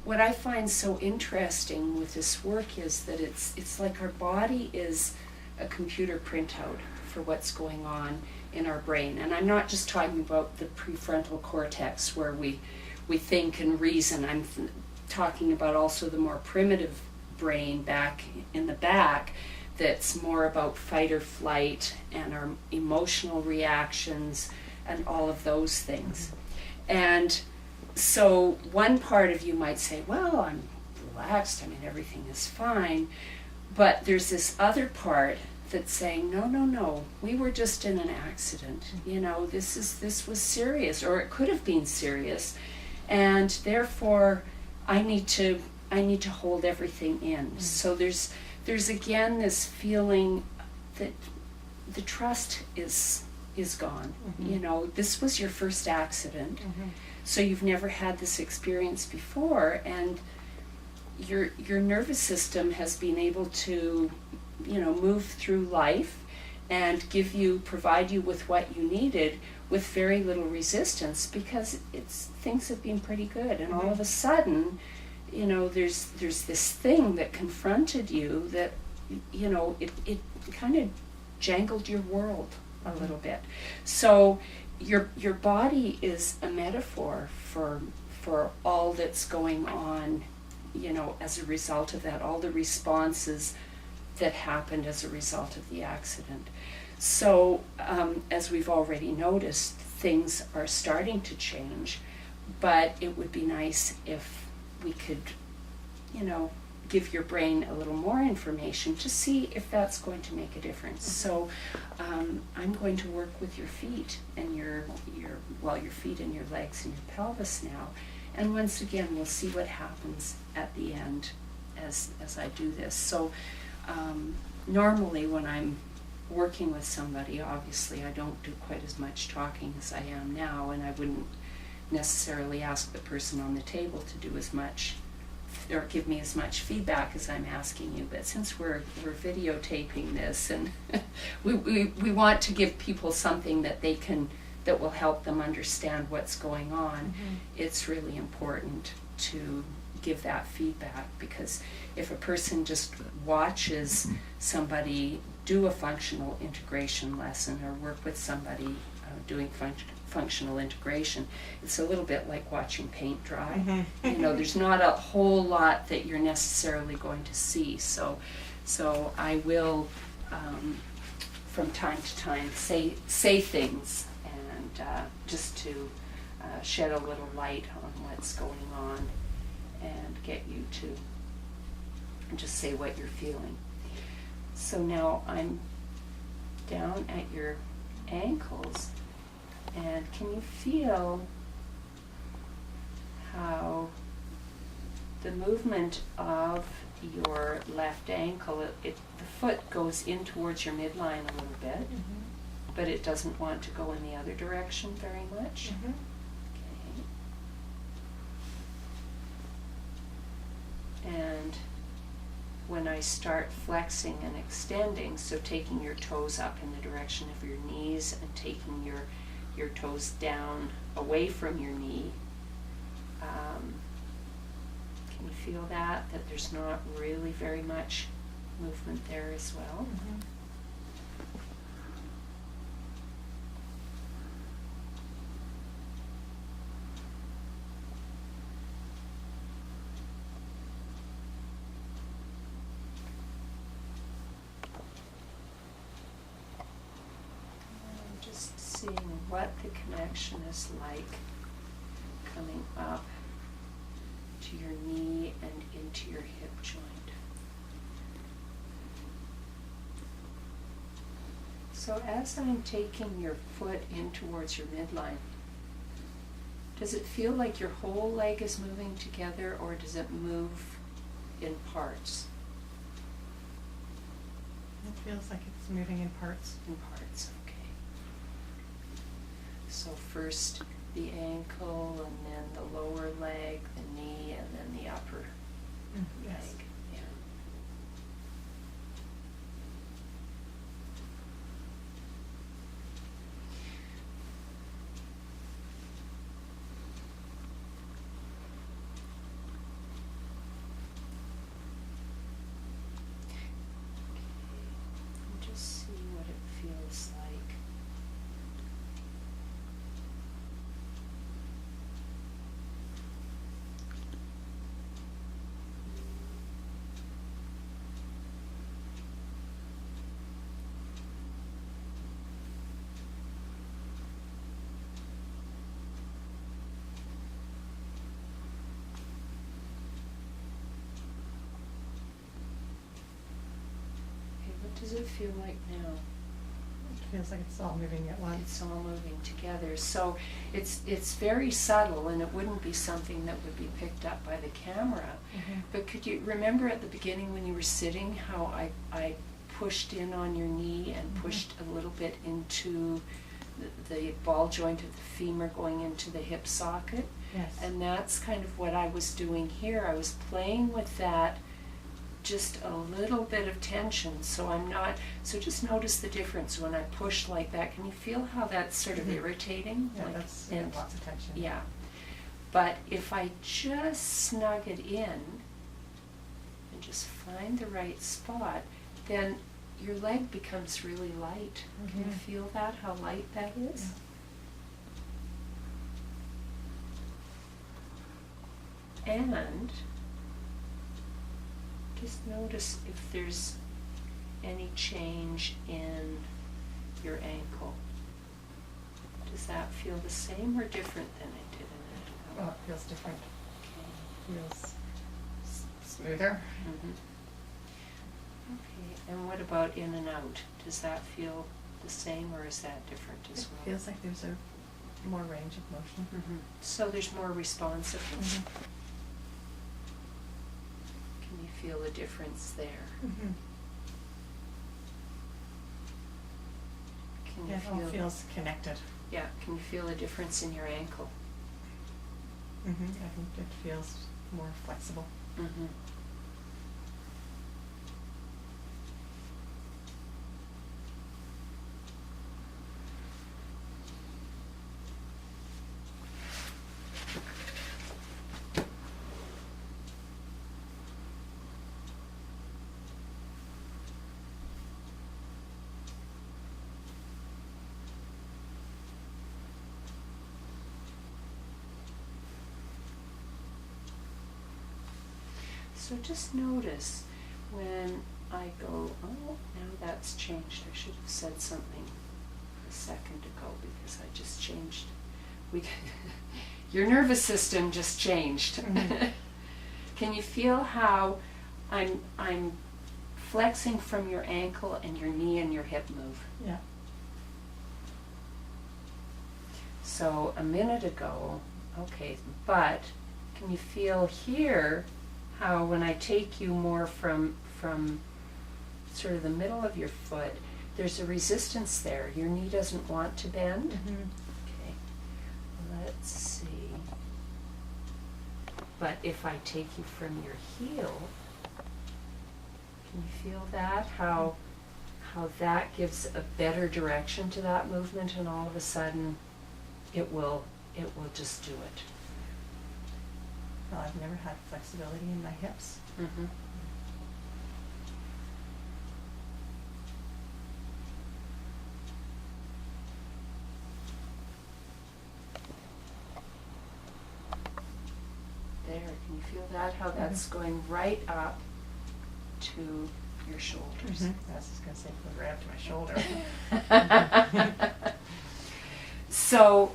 what I find so interesting with this work is that it's like our body is a computer printout for what's going on in our brain. And I'm not just talking about the prefrontal cortex where we think and reason. I'm talking about also the more primitive brain back in the back that's more about fight or flight and our emotional reactions and all of those things. And so one part of you might say, well, I'm relaxed, I mean, everything is fine. But there's this other part that's saying, no, we were just in an accident. You know, this was serious, or it could have been serious, and therefore I need to hold everything in. So there's again this feeling that the trust is gone. You know, this was your first accident, so you've never had this experience before, and your nervous system has been able to, you know, move through life and provide you with what you needed with very little resistance, because things have been pretty good. And all of a sudden, you know, there's this thing that confronted you that, you know, it kind of jangled your world a little bit. So your body is a metaphor for all that's going on, you know, as a result of that, all the responses that happened as a result of the accident. So as we've already noticed, things are starting to change, but it would be nice if we could, you know, give your brain a little more information to see if that's going to make a difference. So I'm going to work with your feet and your feet and your legs and your pelvis now. And once again, we'll see what happens at the end as I do this. So normally when I'm working with somebody, obviously I don't do quite as much talking as I am now, and I wouldn't necessarily ask the person on the table to do as much or give me as much feedback as I'm asking you. But since we're videotaping this, and we want to give people something that will help them understand what's going on, it's really important to give that feedback, because if a person just watches somebody do a functional integration lesson or work with somebody doing functional integration, it's a little bit like watching paint dry. You know, there's not a whole lot that you're necessarily going to see. So I will from time to time say things, and just to shed a little light on what's going on and get you to just say what you're feeling. So now I'm down at your ankles, and can you feel how the movement of your left ankle, the foot goes in towards your midline a little bit, but it doesn't want to go in the other direction very much? And when I start flexing and extending, so taking your toes up in the direction of your knees and taking your toes down away from your knee, can you feel that there's not really very much movement there as well? Seeing what the connection is like coming up to your knee and into your hip joint. So as I'm taking your foot in towards your midline, does it feel like your whole leg is moving together, or does it move in parts? It feels like it's moving in parts. In parts, okay. So first the ankle, and then the lower leg, the knee, and then the upper Yes. leg. Yeah. feels like. Okay, what does it feel like now? It feels like it's all moving at once. It's all moving together. So it's very subtle, and it wouldn't be something that would be picked up by the camera. Mhm. But could you remember at the beginning when you were sitting how I pushed in on your knee and Mhm. pushed a little bit into the ball joint of the femur going into the hip socket? Yes. And that's kind of what I was doing here. I was playing with that, just a little bit of tension. So just notice the difference when I push like that. Can you feel how that's sort of Mhm. irritating? Yeah, Like, that's and lots of tension. yeah. But if I just snug it in and just find the right spot, then your leg becomes really light. Can you Mhm. feel that, how light that is? And just notice if there's any change in your ankle. Does that feel the same or different than it did a minute ago? Oh, it feels different. Okay. Feels smoother. Mhm. Okay, and what about in and out? Does that feel the same or is that different as It well? feels like there's a more range of motion. Mhm. So there's more responsiveness. Mhm. Can you feel the difference there? Mhm. Can you Yeah, it all feel? feels connected. Yeah, can you feel a difference in your ankle? Mm-hmm. I think it feels more flexible. Mm-hmm. So just notice when I go, oh, now that's changed. I should have said something a second ago because I just changed. Your nervous system just changed. Mhm. Can you feel how I'm flexing from your ankle and your knee and your hip move? Yeah. So a minute ago, okay, but can you feel here how when I take you more from sort of the middle of your foot, there's a resistance there. Your knee doesn't want to bend. Mm-hmm. Okay, let's see. But if I take you from your heel, can you feel that? How that gives a better direction to that movement, and all of a sudden it will just do it. Well, I've never had flexibility in my hips. Mm-hmm. There, can you feel that? How that's going right up to your shoulders. Mm-hmm. I was just going to say, it goes right up to my shoulder. So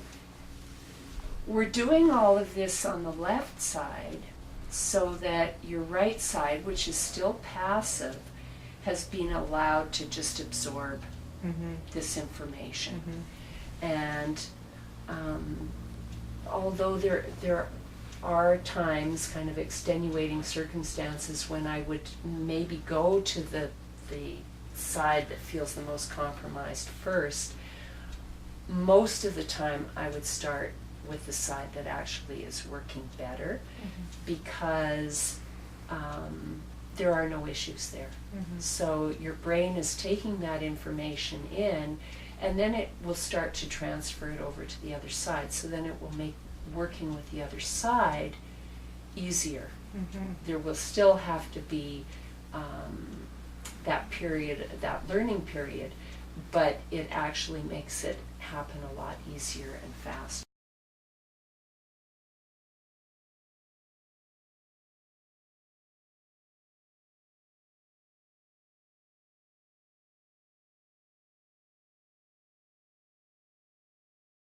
we're doing all of this on the left side so that your right side, which is still passive, has been allowed to just absorb Mm-hmm. this information. Mm-hmm. And although there are times, kind of extenuating circumstances, when I would maybe go to the side that feels the most compromised first, most of the time I would start with the side that actually is working better, because there are no issues there. Mm-hmm. So your brain is taking that information in, and then it will start to transfer it over to the other side. So then it will make working with the other side easier. Mm-hmm. There will still have to be that period, that learning period, but it actually makes it happen a lot easier and faster.